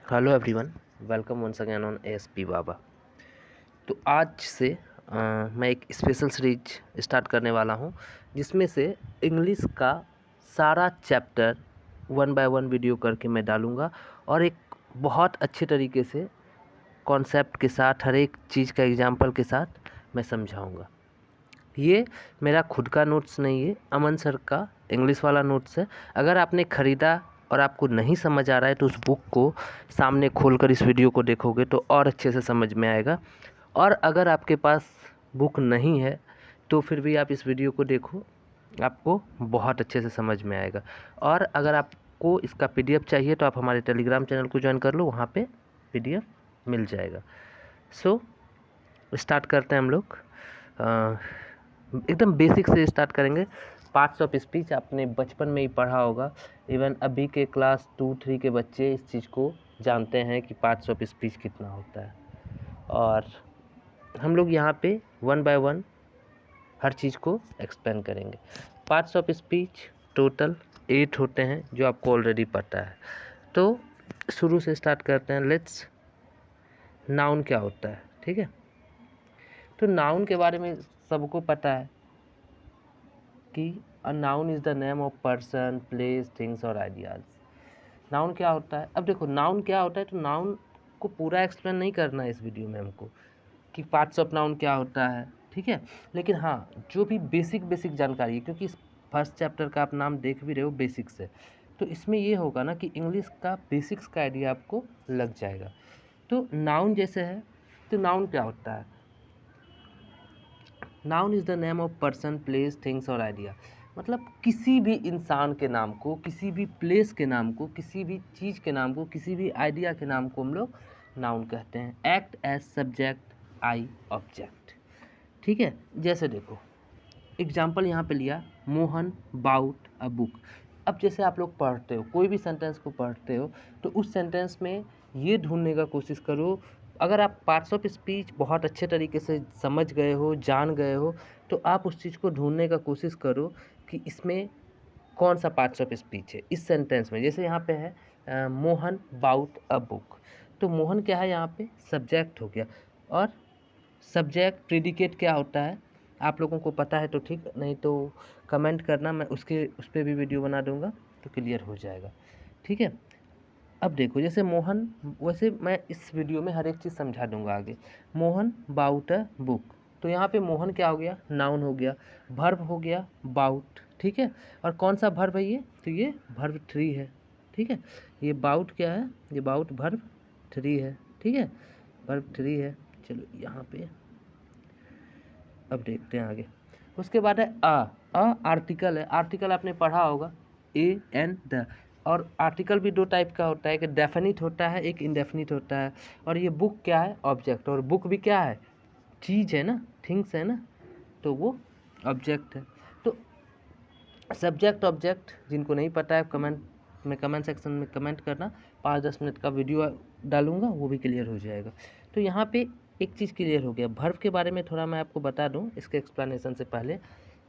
Hello everyone, welcome once again on ASP Baba. तो आज से मैं एक स्पेशल सीरीज स्टार्ट करने वाला हूं, जिसमें से इंग्लिश का सारा chapter one by one video करके मैं डालूंगा और एक बहुत अच्छे तरीके से कॉन्सेप्ट के साथ, हर एक चीज़ का एग्जांपल के साथ मैं समझाऊंगा। ये मेरा खुद का नोट्स नहीं है, अमन सर का इंग्लिश वाला नोट्स है। अगर आपने ख़रीदा और आपको नहीं समझ आ रहा है तो उस बुक को सामने खोलकर इस वीडियो को देखोगे तो और अच्छे से समझ में आएगा। और अगर आपके पास बुक नहीं है तो फिर भी आप इस वीडियो को देखो, आपको बहुत अच्छे से समझ में आएगा। और अगर आपको इसका पीडीएफ चाहिए तो आप हमारे टेलीग्राम चैनल को ज्वाइन कर लो, वहाँ पे पीडीएफ मिल जाएगा। सो स्टार्ट करते हैं हम लोग। एकदम बेसिक से स्टार्ट करेंगे। पार्ट्स ऑफ स्पीच आपने बचपन में ही पढ़ा होगा। इवन अभी के क्लास 2-3 के बच्चे इस चीज़ को जानते हैं कि पार्ट्स ऑफ स्पीच कितना होता है। और हम लोग यहाँ पे वन बाय वन हर चीज़ को एक्सप्लेन करेंगे। पार्ट्स ऑफ स्पीच टोटल 8 होते हैं, जो आपको ऑलरेडी पता है। तो शुरू से स्टार्ट करते हैं। लेट्स, नाउन क्या होता है, ठीक है। तो नाउन के बारे में सबको पता है कि a noun is the name of person, place, things और आइडियाज़। नाउन क्या होता है? अब देखो, नाउन क्या होता है, तो नाउन को पूरा एक्सप्लेन नहीं करना है इस वीडियो में हमको कि पार्ट्स ऑफ नाउन क्या होता है, ठीक है। लेकिन हाँ, जो भी बेसिक जानकारी है, क्योंकि इस फर्स्ट चैप्टर का आप नाम देख भी रहे हो, बेसिक्स है, तो इसमें ये होगा ना कि इंग्लिश का बेसिक्स का आइडिया आपको लग जाएगा। तो नाउन जैसे है, तो नाउन क्या होता है? Noun is the name of person, place, things और आइडिया। मतलब किसी भी इंसान के नाम को, किसी भी प्लेस के नाम को, किसी भी चीज़ के नाम को, किसी भी आइडिया के नाम को हम लोग नाउन कहते हैं। Act as subject, I object, ठीक है। जैसे देखो, एग्जाम्पल यहाँ पे लिया, मोहन बाउट अ बुक। अब जैसे आप लोग पढ़ते हो, कोई भी सेंटेंस को पढ़ते हो, तो उस सेंटेंस में ये ढूंढने का कोशिश करो। अगर आप पार्ट्स ऑफ स्पीच बहुत अच्छे तरीके से समझ गए हो, जान गए हो, तो आप उस चीज़ को ढूंढने का कोशिश करो कि इसमें कौन सा पार्ट्स ऑफ स्पीच है इस सेंटेंस में। जैसे यहाँ पे है मोहन बाउट अ बुक, तो मोहन क्या है, यहाँ पे सब्जेक्ट हो गया। और सब्जेक्ट प्रेडिकेट क्या होता है, आप लोगों को पता है तो ठीक, नहीं तो कमेंट करना, मैं उस पर भी वीडियो बना दूंगा तो क्लियर हो जाएगा, ठीक है। अब देखो, जैसे मोहन, वैसे मैं इस वीडियो में हर एक चीज़ समझा दूंगा आगे। मोहन बाउट अ बुक, तो यहाँ पे मोहन क्या हो गया, नाउन हो गया। भर्ब हो गया बाउट, ठीक है। और कौन सा भर्ब है ये, तो ये भर्ब 3 है, ठीक है। ये बाउट क्या है, ये बाउट भर्ब 3 है, ठीक है, भर्ब 3 है। चलो यहाँ पे अब देखते हैं आगे। उसके बाद है अ आर्टिकल है। आर्टिकल आपने पढ़ा होगा, ए एन द। और आर्टिकल भी 2 टाइप का होता है, एक डेफिनिट होता है, एक इनडेफिनिट होता है। और ये बुक क्या है, ऑब्जेक्ट। और बुक भी क्या है, चीज़ है ना, थिंग्स है ना, तो वो ऑब्जेक्ट है। तो सब्जेक्ट ऑब्जेक्ट जिनको नहीं पता है, कमेंट सेक्शन में कमेंट करना, 5-10 मिनट का वीडियो डालूंगा, वो भी क्लियर हो जाएगा। तो यहाँ पे एक चीज़ क्लियर हो गया। भर्व के बारे में थोड़ा मैं आपको बता दूं इसके एक्सप्लेनेशन से पहले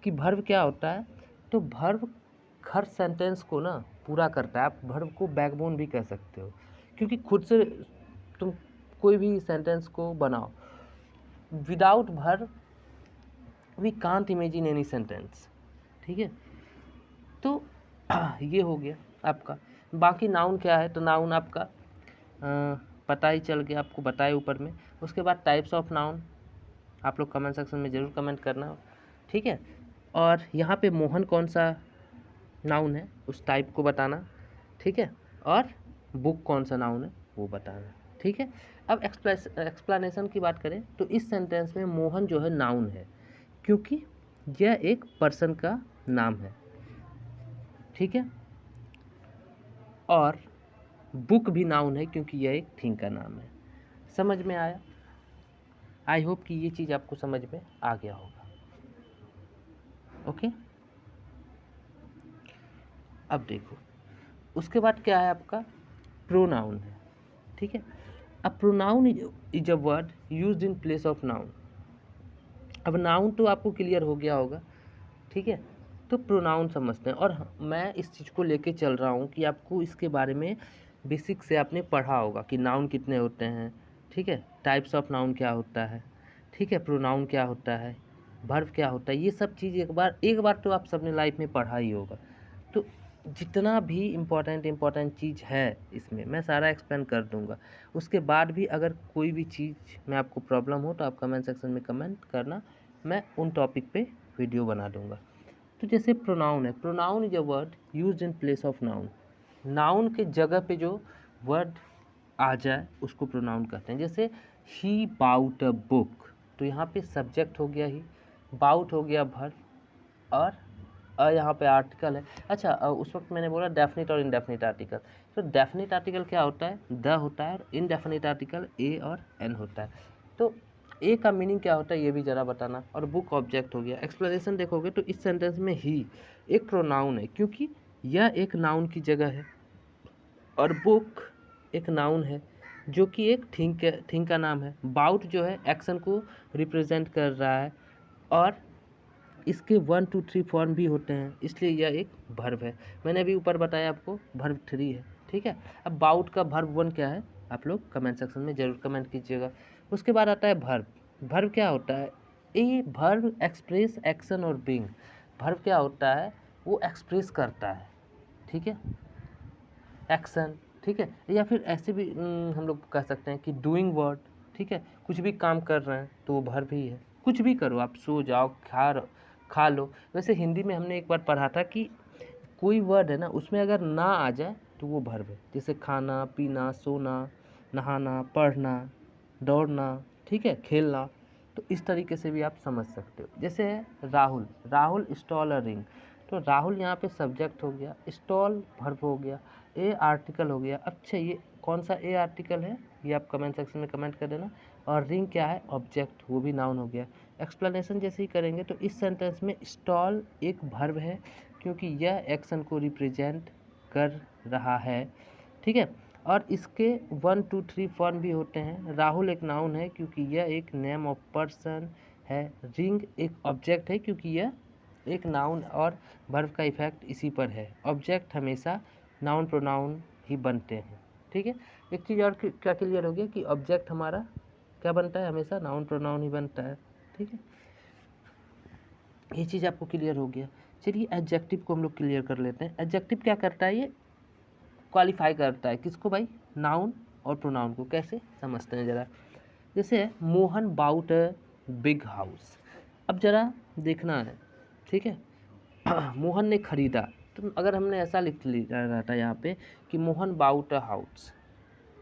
कि भर्व क्या होता है। तो भर्व हर सेंटेंस को ना पूरा करता है। आप भर्व को बैकबोन भी कह सकते हो, क्योंकि खुद से तुम कोई भी सेंटेंस को बनाओ, without verb we can't imagine any sentence, ठीक है। तो ये हो गया आपका। बाकी नाउन क्या है, तो नाउन आपका पता ही चल गया, आपको बताए ऊपर में। उसके बाद टाइप्स ऑफ नाउन आप लोग कमेंट सेक्शन में ज़रूर कमेंट करना, ठीक है। और यहाँ पे मोहन कौन सा नाउन है उस टाइप को बताना, ठीक है। और बुक कौन सा नाउन है वो बताना, ठीक है। अब एक्सप्लेनेशन की बात करें तो इस सेंटेंस में मोहन जो है नाउन है, क्योंकि यह एक पर्सन का नाम है, ठीक है। और बुक भी नाउन है, क्योंकि यह एक थिंग का नाम है। समझ में आया? आई होप कि ये चीज़ आपको समझ में आ गया होगा, ओके। अब देखो, उसके बाद क्या है आपका, प्रोनाउन है, ठीक है। अब pronoun is a word used in place of noun. अब नाउन तो आपको क्लियर हो गया होगा, ठीक है। तो प्रोनाउन समझते हैं, और मैं इस चीज़ को लेके चल रहा हूँ कि आपको इसके बारे में बेसिक से आपने पढ़ा होगा कि नाउन कितने होते हैं, ठीक है, टाइप्स ऑफ नाउन क्या होता है, ठीक है, प्रोनाउन क्या होता है, वर्ब क्या होता है, ये सब चीज़ एक बार तो आप सबने लाइफ में पढ़ा ही होगा। तो जितना भी इम्पोर्टेंट चीज़ है इसमें मैं सारा एक्सप्लेन कर दूंगा। उसके बाद भी अगर कोई भी चीज़ में आपको प्रॉब्लम हो तो आप कमेंट सेक्शन में कमेंट करना, मैं उन टॉपिक पे वीडियो बना दूंगा। तो जैसे प्रोनाउन है, pronoun is a word used in place of noun. Noun के जगह पे जो वर्ड आ जाए उसको प्रोनाउन कहते हैं। जैसे ही बाउट अ बुक, तो यहाँ पे सब्जेक्ट हो गया ही, बाउट हो गया वर्ब, और यहाँ पे आर्टिकल है। अच्छा, उस वक्त मैंने बोला डेफिनिट और इनडेफिनिट आर्टिकल। तो डेफिनिट आर्टिकल क्या होता है, द होता है, और इनडेफिनिट आर्टिकल ए और एन होता है। तो ए का मीनिंग क्या होता है ये भी ज़रा बताना। और बुक ऑब्जेक्ट हो गया। एक्सप्लेनेशन देखोगे तो इस सेंटेंस में ही एक प्रोनाउन है क्योंकि यह एक नाउन की जगह है, और बुक एक नाउन है जो कि एक थिंग का नाम है। बाउट जो है एक्शन को रिप्रेजेंट कर रहा है, और इसके 1 2 3 फॉर्म भी होते हैं, इसलिए यह एक वर्ब है। मैंने अभी ऊपर बताया आपको वर्ब 3 है, ठीक है। अब बाउट का वर्ब 1 क्या है आप लोग कमेंट सेक्शन में ज़रूर कमेंट कीजिएगा। उसके बाद आता है वर्ब। वर्ब क्या होता है, ये वर्ब एक्सप्रेस एक्शन और बीइंग। वर्ब क्या होता है, वो एक्सप्रेस करता है, ठीक है, एक्शन, ठीक है, या फिर ऐसे भी हम लोग कह सकते हैं कि डूइंग वर्ड, ठीक है, कुछ भी काम कर रहे हैं तो वो वर्ब ही है। कुछ भी करो, आप सो जाओ, खा लो। वैसे हिंदी में हमने एक बार पढ़ा था कि कोई वर्ड है ना उसमें अगर ना आ जाए तो वो वर्ब है। जैसे खाना, पीना, सोना, नहाना, पढ़ना, दौड़ना, ठीक है, खेलना। तो इस तरीके से भी आप समझ सकते हो। जैसे है Rahul, Rahul stall a ring. तो राहुल यहाँ पे सब्जेक्ट हो गया, स्टॉल वर्ब हो गया, ए आर्टिकल हो गया। अच्छा, ये कौन सा ए आर्टिकल है ये आप कमेंट सेक्शन में कमेंट कर देना। और रिंग क्या है, ऑब्जेक्ट, वो भी नाउन हो गया। एक्सप्लेनेशन जैसे ही करेंगे तो इस सेंटेंस में स्टॉल एक वर्ब है क्योंकि यह एक्शन को रिप्रेजेंट कर रहा है, ठीक है। और इसके 1 2 3 फॉर्म भी होते हैं। राहुल एक नाउन है क्योंकि यह एक नेम ऑफ पर्सन है। रिंग एक ऑब्जेक्ट है क्योंकि यह एक नाउन और वर्ब का इफेक्ट इसी पर है। ऑब्जेक्ट हमेशा नाउन प्रोनाउन ही बनते हैं, ठीक है। एक चीज़ और क्या क्लियर हो गया कि ऑब्जेक्ट हमारा क्या बनता है, हमेशा नाउन प्रोनाउन ही बनता है, ठीक है। ये चीज़ आपको क्लियर हो गया। चलिए एडजेक्टिव को हम लोग क्लियर कर लेते हैं। एडजेक्टिव क्या करता है, ये क्वालिफाई करता है किसको भाई, नाउन और प्रोनाउन को। कैसे समझते हैं ज़रा। जैसे Mohan bought a big house. अब ज़रा देखना है, ठीक है। मोहन ने खरीदा, तो अगर हमने ऐसा लिख लिया रहता यहाँ पे कि मोहन बाउट अ हाउस,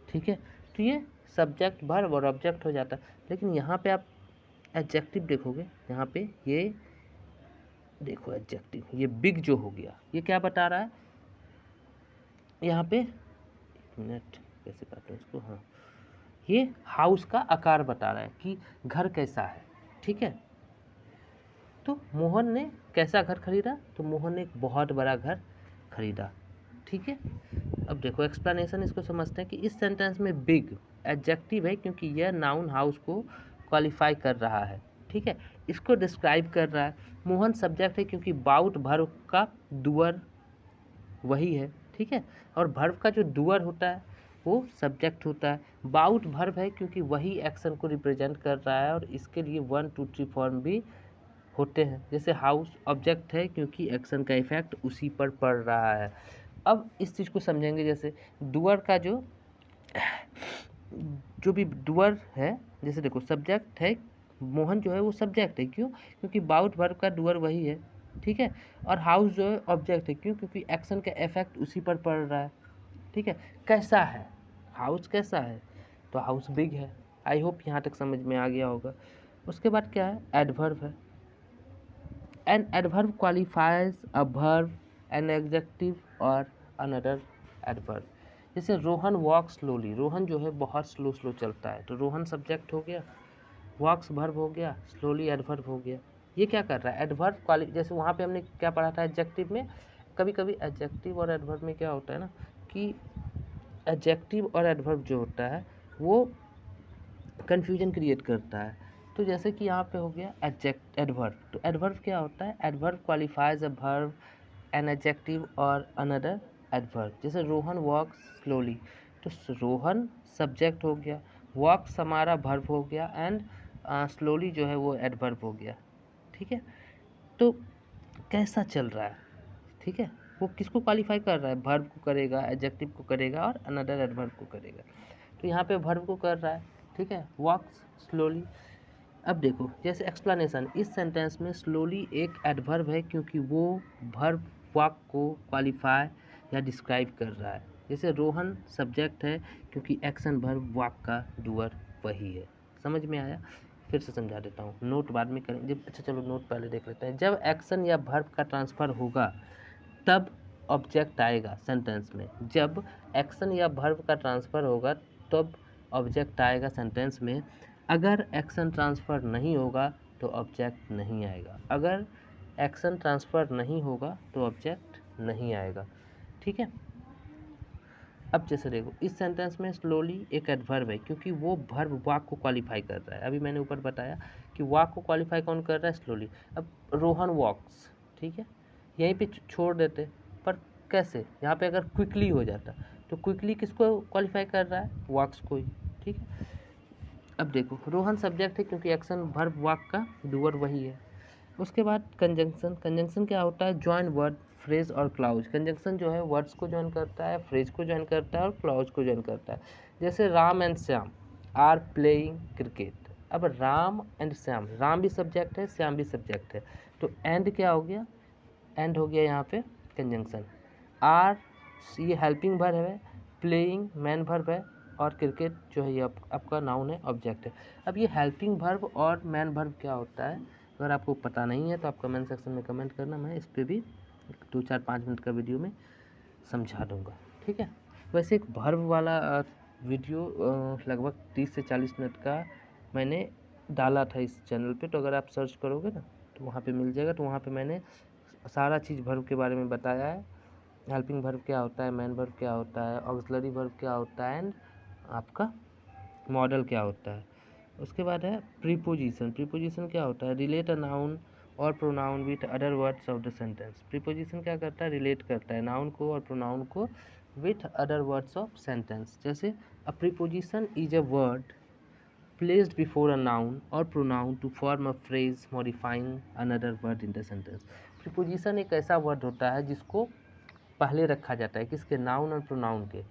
ठीक है, तो ये सब्जेक्ट वर्ब और ऑब्जेक्ट हो जाता। लेकिन यहाँ पे आप एडजेक्टिव देखोगे, यहाँ पे ये देखो एडजेक्टिव, ये बिग जो हो गया ये क्या बता रहा है यहाँ पे, एक मिनट कैसे कहते हैं इसको, हाँ, ये हाउस का आकार बता रहा है कि घर कैसा है, ठीक है। तो मोहन ने कैसा घर खरीदा, तो मोहन ने एक बहुत बड़ा घर खरीदा, ठीक है। अब देखो एक्सप्लेनेशन इसको समझते हैं कि इस सेंटेंस में बिग एडजेक्टिव है क्योंकि यह नाउन हाउस को क्वालिफाई कर रहा है, ठीक है, इसको डिस्क्राइब कर रहा है। मोहन सब्जेक्ट है क्योंकि बाउट वर्ब का डूअर वही है, ठीक है, और वर्ब का जो डूअर होता है वो सब्जेक्ट होता है। बाउट वर्ब है क्योंकि वही एक्शन को रिप्रेजेंट कर रहा है, और इसके लिए 1 2 3 फॉर्म भी होते हैं। जैसे हाउस ऑब्जेक्ट है क्योंकि एक्शन का इफेक्ट उसी पर पड़ रहा है। अब इस चीज़ को समझेंगे। जैसे डूअर का जो भी डूअर है, जैसे देखो सब्जेक्ट है, मोहन जो है वो सब्जेक्ट है, क्यों, क्योंकि बाउट वर्ब का डूअर वही है, ठीक है। और हाउस जो है ऑब्जेक्ट है, क्यों, क्योंकि एक्शन का इफेक्ट उसी पर पड़ रहा है, ठीक है। कैसा है, हाउस कैसा है, तो हाउस बिग है। आई होप यहाँ तक समझ में आ गया होगा। उसके बाद क्या है, एडवर्ब है। An adverb qualifies a verb, an adjective और अनदर एडवर्ब। जैसे रोहन वॉक स्लोली, रोहन जो है बहुत स्लो चलता है, तो रोहन सब्जेक्ट हो गया, वॉक्स वर्ब हो गया, स्लोली एडवर्ब हो गया। ये क्या कर रहा है, एडवर्ब जैसे वहाँ पे हमने क्या पढ़ा था एडजेक्टिव में, कभी कभी एडजेक्टिव और एडवर्ब में क्या होता है ना कि एडजेक्टिव और एडवर्ब जो होता है वो कन्फ्यूजन क्रिएट करता है। तो जैसे कि यहाँ पे हो गया एडवर्ब, तो एडवर्ब क्या होता है, adverb qualifies a verb, an adjective और अनदर एडवर्ब, जैसे रोहन वॉक्स स्लोली, तो रोहन सब्जेक्ट हो गया, वॉक्स हमारा वर्ब हो गया, एंड स्लोली जो है वो एडवर्ब हो गया। ठीक है, तो कैसा चल रहा है, ठीक है, वो किसको क्वालिफाई कर रहा है, वर्ब को करेगा, एडजेक्टिव को करेगा और अनदर एडवर्ब को करेगा। तो यहाँ पे वर्ब को कर रहा है, ठीक है, वॉक्स स्लोली। अब देखो जैसे एक्सप्लेनेशन, इस सेंटेंस में स्लोली एक एडवर्ब है क्योंकि वो वर्ब वॉक को क्वालिफाई या डिस्क्राइब कर रहा है। जैसे रोहन सब्जेक्ट है क्योंकि एक्शन वर्ब वॉक का डूअर वही है। समझ में आया? फिर से समझा देता हूँ, नोट बाद में करेंगे जब। अच्छा चलो नोट पहले देख लेते हैं। जब एक्शन या वर्ब का ट्रांसफ़र होगा तब ऑब्जेक्ट आएगा सेंटेंस में। जब एक्शन या वर्ब का ट्रांसफ़र होगा तब ऑब्जेक्ट आएगा सेंटेंस में। अगर एक्शन ट्रांसफ़र नहीं होगा तो ऑब्जेक्ट नहीं आएगा। अगर एक्शन ट्रांसफ़र नहीं होगा तो ऑब्जेक्ट नहीं आएगा। ठीक है, अब जैसे देखो इस सेंटेंस में स्लोली एक एडवर्ब है क्योंकि वो वर्ब वाक को क्वालिफाई कर रहा है। अभी मैंने ऊपर बताया कि वाक को क्वालिफाई कौन कर रहा है, स्लोली। अब रोहन वॉक्स, ठीक है, यहीं पे छोड़ देते, पर कैसे, यहाँ पे अगर क्विकली हो जाता तो क्विकली किसको क्वालिफाई कर रहा है, वॉक्स को ही। ठीक है, अब देखो रोहन सब्जेक्ट है क्योंकि एक्शन वर्ब वाक का डूअर वही है। उसके बाद कंजंक्शन। कंजंक्शन क्या होता है, जॉइन वर्ड फ्रेज और क्लाउज। कंजंक्शन जो है वर्ड्स को ज्वाइन करता है, फ्रेज को ज्वाइन करता है और क्लाउज को ज्वाइन करता है। जैसे Ram and Shyam are playing cricket. अब राम एंड श्याम, राम भी सब्जेक्ट है, श्याम भी सब्जेक्ट है, तो एंड क्या हो गया, एंड हो गया यहाँ पे कंजंक्शन। आर ये हेल्पिंग वर्ब है, प्लेइंग मैन वर्ब है और क्रिकेट जो है ये आपका नाउन है, ऑब्जेक्ट है। अब ये हेल्पिंग वर्ब और मैन वर्ब क्या होता है, अगर आपको पता नहीं है तो आप कमेंट सेक्शन में कमेंट करना, मैं इस पर भी 2-4-5 मिनट का वीडियो में समझा दूंगा। ठीक है, वैसे एक वर्ब वाला वीडियो लगभग 30 से 40 मिनट का मैंने डाला था इस चैनल पे, तो अगर आप सर्च करोगे ना तो वहाँ पे मिल जाएगा। तो वहाँ पे मैंने सारा चीज़ वर्ब के बारे में बताया है, हेल्पिंग वर्ब क्या होता है, मैन वर्ब क्या होता है, ऑक्सिलरी वर्ब क्या होता है, एंड आपका मॉडल क्या होता है। उसके बाद है प्रीपोजिशन। प्रीपोजिशन क्या होता है, रिलेट अ नाउन और pronoun with other words of the sentence. Preposition क्या करता है, रिलेट करता है नाउन को और प्रोनाउन को with other words of sentence. जैसे a preposition is a word placed before a noun or pronoun to form a phrase modifying another word in the sentence। Preposition एक ऐसा वर्ड होता है जिसको पहले रखा जाता है किसके, नाउन और प्रोनाउन के,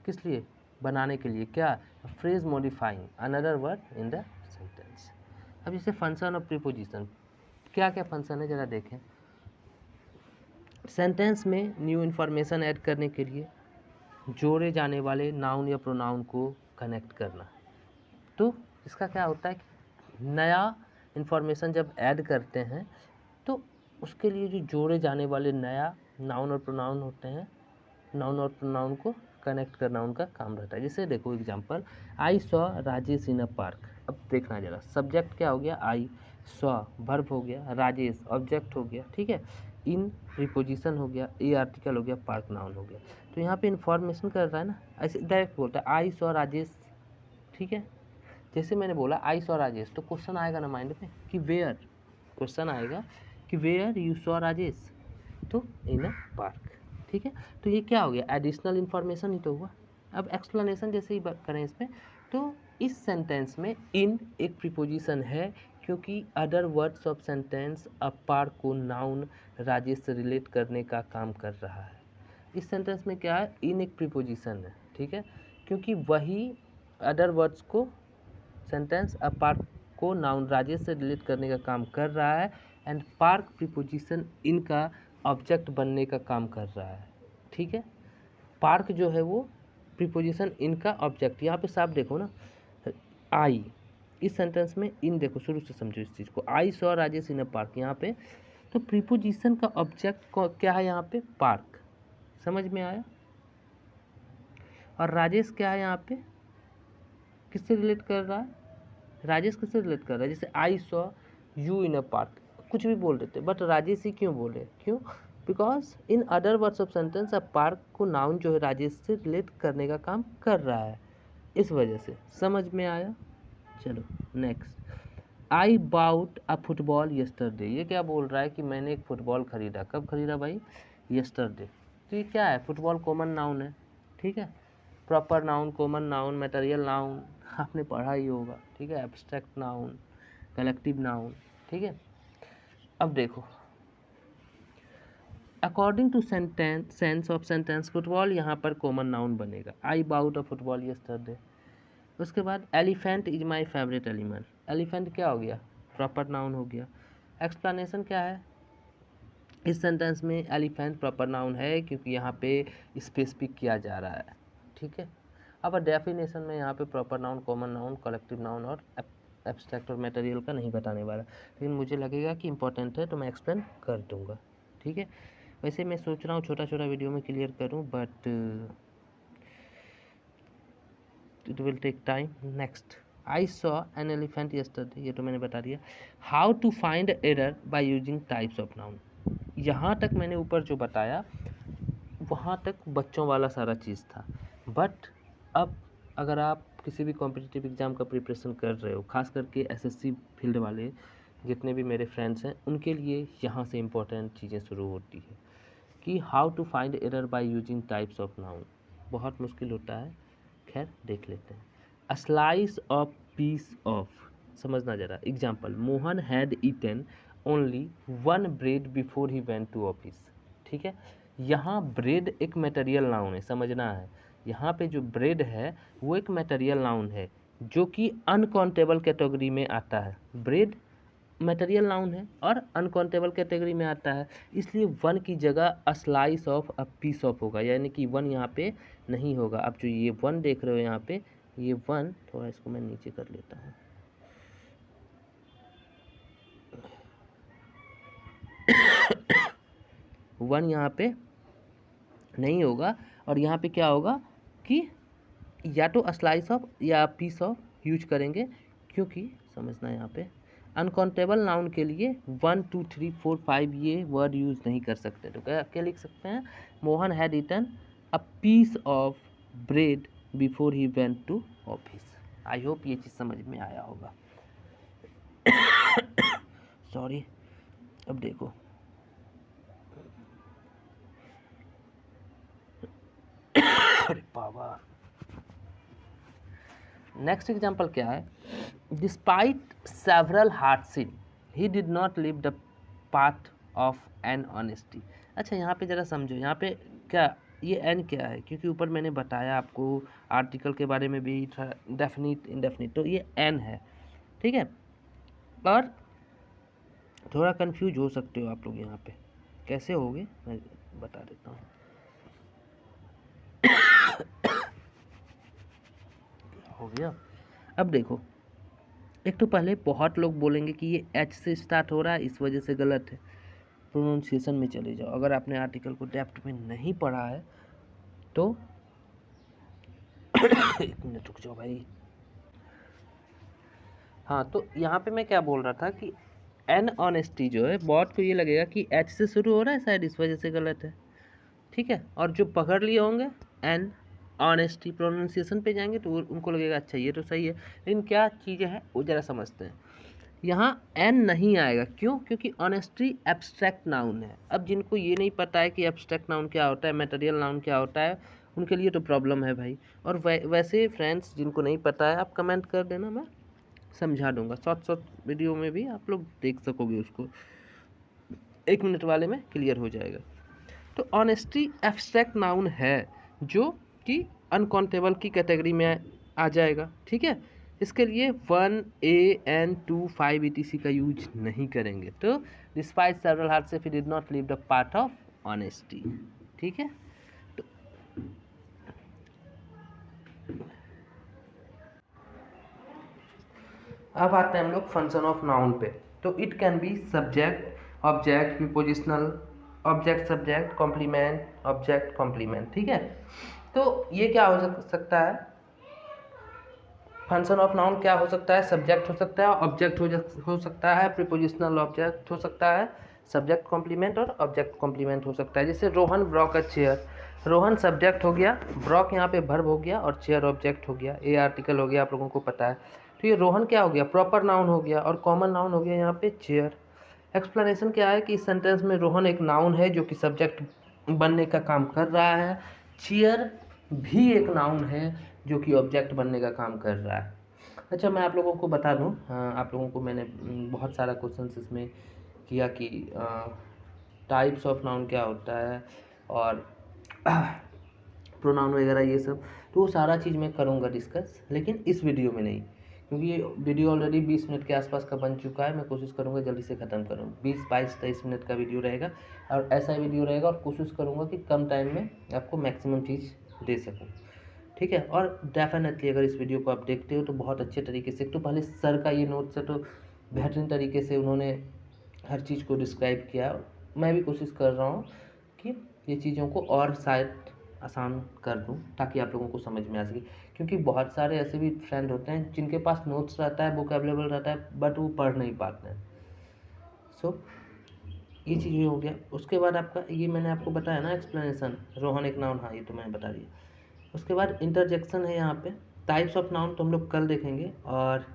किस लिए, बनाने के लिए, क्या, phrase modifying another word in the sentence. अब जैसे फंक्शन ऑफ प्रीपोजिशन, क्या क्या फंक्शन है जरा देखें। सेंटेंस में न्यू इन्फॉर्मेशन ऐड करने के लिए जोड़े जाने वाले नाउन या प्रोनाउन को कनेक्ट करना। तो इसका क्या होता है कि नया इन्फॉर्मेशन जब ऐड करते हैं तो उसके लिए जो जोड़े जाने वाले नया नाउन और प्रोनाउन होते हैं, नाउन और प्रोनाउन को कनेक्ट करना उनका काम रहता है। जैसे देखो example, I saw Rajesh in a park. अब देखना जरा, सब्जेक्ट क्या हो गया, आई, सॉ वर्ब हो गया, राजेश ऑब्जेक्ट हो गया, ठीक है, इन प्रीपोजिशन हो गया, ए आर्टिकल हो गया, पार्क नाउन हो गया। तो यहाँ पे इन्फॉर्मेशन कर रहा है ना, ऐसे डायरेक्ट बोलता है आई सॉ राजेश। ठीक है, जैसे मैंने बोला आई सॉ राजेश, तो क्वेश्चन आएगा ना माइंड में कि वेयर, क्वेश्चन आएगा कि वेयर यू सॉ राजेश, तो इन अ पार्क। ठीक है, तो ये क्या हो गया, एडिशनल इन्फॉर्मेशन ही तो हुआ। अब एक्सप्लेनेशन जैसे ही बात करें इसमें, तो इस सेंटेंस में इन एक प्रीपोजिशन है क्योंकि other words of sentence a park को नाउन राजेश से रिलेट करने का काम कर रहा है। इस सेंटेंस में क्या है, इन एक प्रीपोजिशन है, ठीक है, क्योंकि वही अदर वर्ड्स को सेंटेंस अ पार्क को नाउन राजेश से रिलेट करने का काम कर रहा है, एंड पार्क प्रीपोजिशन इनका ऑब्जेक्ट बनने का काम कर रहा है। ठीक है, पार्क जो है वो प्रीपोजिशन इनका ऑब्जेक्ट, यहाँ पे साफ देखो ना, आई, इस सेंटेंस में इन देखो, शुरू से समझो इस चीज़ को, I saw Rajesh in a park, यहाँ पे तो प्रीपोजिशन का ऑब्जेक्ट क्या है, यहाँ पे पार्क। समझ में आया? और राजेश क्या है, यहाँ पे किससे रिलेट कर रहा है, राजेश किससे रिलेट कर रहा है, जैसे I saw you in a park, कुछ भी बोल देते बट राजेश ही क्यों बोले, क्यों, because in other words of sentence a park को नाउन जो है राजेश से रिलेट करने का काम कर रहा है, इस वजह से। समझ में आया? चलो next, I bought a football yesterday. ये क्या बोल रहा है कि मैंने एक फुटबॉल खरीदा, कब खरीदा भाई, यस्टरडे। तो ये क्या है, फुटबॉल कॉमन नाउन है, ठीक है। Proper noun, common noun, material noun आपने पढ़ा ही होगा, ठीक है। एब्स्ट्रैक्ट नाउन, कलेक्टिव नाउन, ठीक है। अब देखो, according to sense of sentence, football यहाँ पर कॉमन नाउन बनेगा। I bought a football yesterday. उसके बाद elephant is my favourite animal. Elephant क्या हो गया, प्रॉपर नाउन हो गया। एक्सप्लेनेशन क्या है, इस सेंटेंस में एलिफेंट प्रॉपर नाउन है क्योंकि यहाँ पे स्पेसिफिक किया जा रहा है, ठीक है। अब डेफिनेशन में यहाँ पे proper noun, common noun, collective noun और एब्स्ट्रैक्ट और मटेरियल का नहीं बताने वाला, लेकिन मुझे लगेगा कि इंपॉर्टेंट है तो मैं एक्सप्लेन कर दूंगा, ठीक है। वैसे मैं सोच रहा हूँ छोटा छोटा वीडियो में क्लियर करूँ, but it will take time. Next, I saw an elephant yesterday, ये तो मैंने बता दिया। How to find error by using types of noun. यहाँ तक मैंने ऊपर जो बताया वहाँ तक बच्चों वाला सारा चीज़ था, बट अब अगर आप किसी भी कॉम्पिटिटिव एग्ज़ाम का प्रिपरेशन कर रहे हो, खास करके एसएससी फील्ड वाले जितने भी मेरे फ्रेंड्स हैं, उनके लिए यहाँ से इम्पोर्टेंट चीज़ें शुरू होती है कि how to find error by using types of noun. बहुत मुश्किल होता है, खैर देख लेते हैं। A slice of piece of, समझना ज़रा। Example, Mohan had eaten only one bread before he went to office, ठीक है। यहाँ ब्रेड एक मटेरियल नाउन है, समझना है। यहाँ पे जो ब्रेड है वो एक मटेरियल नाउन है जो कि अनकाउंटेबल कैटेगरी में आता है। ब्रेड मटेरियल नाउन है और अनकाउंटेबल कैटेगरी में आता है, इसलिए वन की जगह a slice of, a piece of होगा, यानी कि वन यहाँ पे नहीं होगा। अब जो ये वन देख रहे हो यहाँ पे, ये वन, थोड़ा इसको मैं नीचे कर लेता हूँ। वन यहाँ पे नहीं होगा और यहाँ पे क्या होगा कि या तो स्लाइस ऑफ या पीस ऑफ यूज करेंगे, क्योंकि समझना यहाँ पे अनकाउंटेबल नाउन के लिए 1 2 3 4 5 ये वर्ड यूज़ नहीं कर सकते। तो क्या लिख सकते हैं, Mohan had eaten a piece of bread before he went to office. I hope ये चीज़ समझ में आया होगा। सॉरी। अब देखो, अरे बाबा, नेक्स्ट एग्जाम्पल क्या है, despite several hardship he did not leave the path of an honesty. अच्छा, यहाँ पे ज़रा समझो, यहाँ पे क्या, ये एन क्या है, क्योंकि ऊपर मैंने बताया आपको आर्टिकल के बारे में भी था, डेफिनिट इंडेफिनिट, तो ये एन है, ठीक है। और थोड़ा कंफ्यूज हो सकते हो आप लोग यहाँ पे, कैसे होगे मैं बता देता हूँ। हो गया। अब देखो, एक तो पहले बहुत लोग बोलेंगे कि ये एच से स्टार्ट हो रहा है, इस वजह से गलत है। प्रोनाउंसिएशन में चले जाओ, अगर आपने आर्टिकल को डेप्थ में नहीं पढ़ा है तो एक मिनट रुक जाओ भाई। हाँ, तो यहाँ पे मैं क्या बोल रहा था कि एन ऑनेस्टी जो है, बहुत को ये लगेगा कि एच से शुरू हो रहा है शायद, इस वजह से गलत है, ठीक है। और जो पकड़ लिए होंगे एन ऑनेस्टी, प्रोनाउंसिएशन पे जाएंगे तो उनको लगेगा अच्छा ये तो सही है, लेकिन क्या चीज़ें हैं वो ज़रा समझते हैं। यहाँ एन नहीं आएगा, क्यों, क्योंकि ऑनेस्टी एब्स्ट्रैक्ट नाउन है। अब जिनको ये नहीं पता है कि एब्स्ट्रैक्ट नाउन क्या होता है, मटेरियल नाउन क्या होता है, उनके लिए तो प्रॉब्लम है भाई। और वैसे फ्रेंड्स जिनको नहीं पता है, आप कमेंट कर देना, मैं समझा दूंगा। शॉर्ट वीडियो में भी आप लोग देख सकोगे उसको, 1 मिनट वाले में क्लियर हो जाएगा। तो ऑनेस्टी एब्स्ट्रैक्ट नाउन है जो कि अनकाउंटेबल की कैटेगरी में आ जाएगा, ठीक है। इसके लिए 1 A N 2 5 etc का यूज नहीं करेंगे। तो despite several hardship he did not leave the path of honesty, ठीक है। तो अब आते हैं हम लोग फंक्शन ऑफ नाउन पे। तो it can be subject, object, prepositional, object subject, complement, object complement, ठीक है। तो ये क्या हो सकता है, फंक्शन ऑफ नाउन क्या हो सकता है, सब्जेक्ट हो सकता है, ऑब्जेक्ट हो सकता है, प्रीपोजिशनल ऑब्जेक्ट हो सकता है, सब्जेक्ट कॉम्प्लीमेंट और ऑब्जेक्ट कॉम्प्लीमेंट हो सकता है। जैसे रोहन ब्रॉक अ चेयर, रोहन सब्जेक्ट हो गया, ब्रॉक यहाँ पे वर्ब हो गया और चेयर ऑब्जेक्ट हो गया, ए आर्टिकल हो गया, आप लोगों को पता है। तो ये रोहन क्या हो गया, प्रॉपर नाउन हो गया और कॉमन नाउन हो गया यहाँ पे चेयर। एक्सप्लेनेशन क्या है कि इस सेंटेंस में रोहन एक नाउन है जो कि सब्जेक्ट बनने का काम कर रहा है। चेयर भी एक नाउन है जो कि ऑब्जेक्ट बनने का काम कर रहा है। अच्छा, मैं आप लोगों को बता दूं, आप लोगों को मैंने बहुत सारा क्वेश्चंस इसमें किया कि टाइप्स ऑफ नाउन क्या होता है और प्रोनाउन वगैरह ये सब, तो वो सारा चीज़ मैं करूँगा डिस्कस, लेकिन इस वीडियो में नहीं, क्योंकि ये वीडियो ऑलरेडी 20 मिनट के आसपास का बन चुका है। मैं कोशिश करूँगा जल्दी से ख़त्म करूँ। 20, 22, 23 मिनट का वीडियो रहेगा और ऐसा वीडियो रहेगा, और कोशिश करूँगा कि कम टाइम में आपको मैक्सिमम चीज़ दे सकूँ, ठीक है। और डेफिनेटली अगर इस वीडियो को आप देखते हो तो बहुत अच्छे तरीके से, एक तो पहले सर का ये नोट्स है, तो बेहतरीन तरीके से उन्होंने हर चीज़ को डिस्क्राइब किया। मैं भी कोशिश कर रहा हूँ कि ये चीज़ों को और शायद आसान कर दूँ ताकि आप लोगों को समझ में आ सके, क्योंकि बहुत सारे ऐसे भी फ्रेंड होते हैं जिनके पास नोट्स रहता है, बुक अवेलेबल रहता है, बट वो पढ़ नहीं पाते हैं। सो ये चीज़ हो गया। उसके बाद आपका ये मैंने आपको बताया ना एक्सप्लेनेशन, रोहन एक नाउन, हाँ ये तो मैंने बता दिया। उसके बाद इंटरजेक्शन है यहाँ पे। टाइप्स ऑफ नाउन तो हम लोग कल देखेंगे, और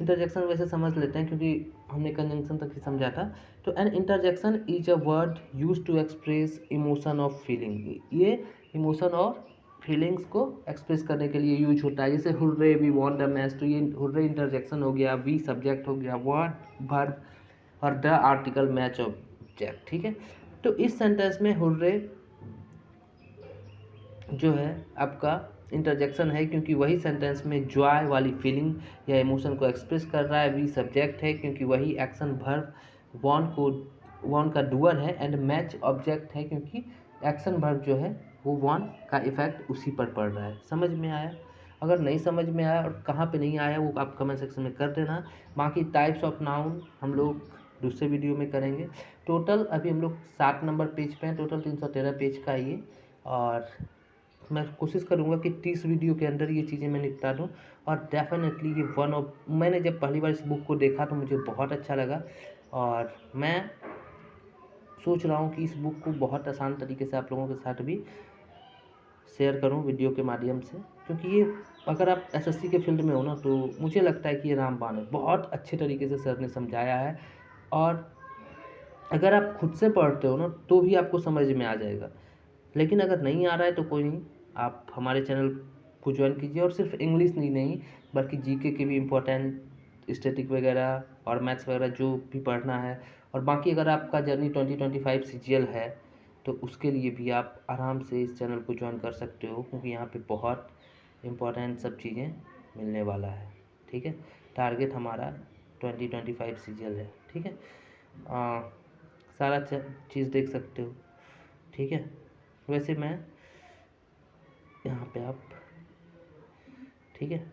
इंटरजेक्शन वैसे समझ लेते हैं क्योंकि हमने कंजंक्शन तक ही समझा था। तो an interjection is a word use to express emotion of feeling. ये इमोशन और फीलिंग्स को एक्सप्रेस करने के लिए यूज होता है। जैसे hurray we want the match, तो ये हुर्रे इंटरजेक्शन हो गया, वी सब्जेक्ट हो गया, वर्ड वर्ब और द आर्टिकल मैच ऑब्जेक्ट, ठीक है। तो इस सेंटेंस में हुर्रे जो है आपका इंटरजेक्शन है, क्योंकि वही सेंटेंस में जॉय वाली फीलिंग या इमोशन को एक्सप्रेस कर रहा है। वी सब्जेक्ट है क्योंकि वही एक्शन वर्ब वॉन का डूअर है। एंड मैच ऑब्जेक्ट है क्योंकि एक्शन वर्ब जो है वो वॉन का इफेक्ट उसी पर पड़ रहा है। समझ में आया? अगर नहीं समझ में आया और कहाँ पे नहीं आया वो आप कमेंट सेक्शन में कर देना। बाकी टाइप्स ऑफ नाउन हम लोग दूसरे वीडियो में करेंगे। टोटल अभी हम लोग 7 नंबर पेज पे हैं, टोटल 313 पेज का ये, और मैं कोशिश करूँगा कि 30 वीडियो के अंदर ये चीज़ें मैं निपटा दूँ। और डेफिनेटली ये वन ऑफ, मैंने जब पहली बार इस बुक को देखा तो मुझे बहुत अच्छा लगा, और मैं सोच रहा हूँ कि इस बुक को बहुत आसान तरीके से आप लोगों के साथ भी शेयर करूँ वीडियो के माध्यम से, क्योंकि ये अगर आप एसएससी के फील्ड में हो ना, तो मुझे लगता है कि ये रामबाण है। बहुत अच्छे तरीके से सर ने समझाया है, और अगर आप खुद से पढ़ते हो ना तो भी आपको समझ में आ जाएगा। लेकिन अगर नहीं आ रहा है तो कोई नहीं, आप हमारे चैनल को ज्वाइन कीजिए, और सिर्फ इंग्लिश नहीं बल्कि जीके के भी इम्पोर्टेंट स्टैटिक वगैरह और मैथ्स वगैरह जो भी पढ़ना है। और बाकी अगर आपका जर्नी 2025 सीजीएल है तो उसके लिए भी आप आराम से इस चैनल को ज्वाइन कर सकते हो, क्योंकि यहाँ पे बहुत इम्पोर्टेंट सब चीज़ें मिलने वाला है, ठीक है। टारगेट हमारा 2025 सीजीएल है, ठीक है। सारा चीज़ देख सकते हो, ठीक है। वैसे मैं यहाँ पे आप, ठीक है,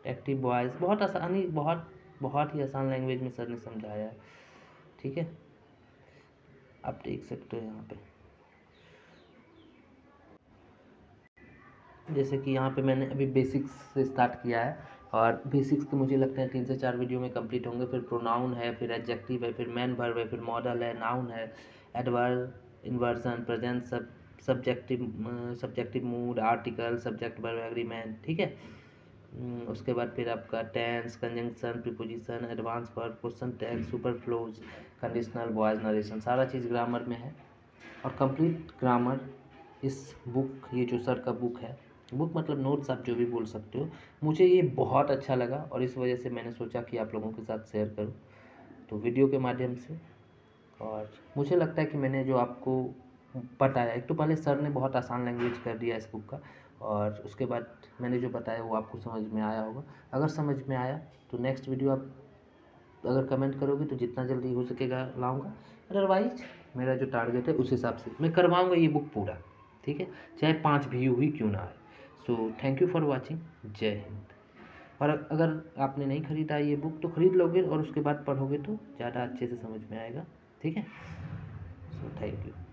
एक्टिव वॉइस बहुत आसानी, बहुत ही आसान लैंग्वेज में सर ने समझाया है, ठीक है। आप देख सकते हो यहाँ पे, जैसे कि यहाँ पे मैंने अभी बेसिक्स से स्टार्ट किया है, और बेसिक्स तो मुझे लगता है 3 से 4 वीडियो में कंप्लीट होंगे। फिर प्रोनाउन है, फिर एडजेक्टिव है, फिर मेन वर्ब है, फिर मॉडल है, नाउन है, adverb, inversion, present, subjunctive mood, article, subject verb agreement, ठीक है। उसके बाद फिर आपका tense, conjunction, preposition, advance verb, question tag, superfluous, conditional, voice narration, सारा चीज़ ग्रामर में है। और कंप्लीट ग्रामर इस बुक, ये जो सर का बुक है, बुक मतलब नोट्स आप जो भी बोल सकते हो, मुझे ये बहुत अच्छा लगा, और इस वजह से मैंने सोचा कि आप लोगों के साथ शेयर करूं तो वीडियो के माध्यम से। और मुझे लगता है कि मैंने जो आपको बताया, एक तो पहले सर ने बहुत आसान लैंग्वेज कर दिया इस बुक का, और उसके बाद मैंने जो बताया वो आपको समझ में आया होगा। अगर समझ में आया तो नेक्स्ट वीडियो आप अगर कमेंट करोगे तो जितना जल्दी हो सकेगा लाऊंगा। अदरवाइज मेरा जो टारगेट है उस हिसाब से मैं करवाऊंगा ये बुक पूरा, ठीक है, चाहे 5 व्यू ही क्यों ना आए। So thank you for watching, जय हिंद। और अगर आपने नहीं खरीदा ये बुक तो खरीद लोगे, और उसके बाद पढ़ोगे तो ज़्यादा अच्छे से समझ में आएगा, ठीक है। So thank you.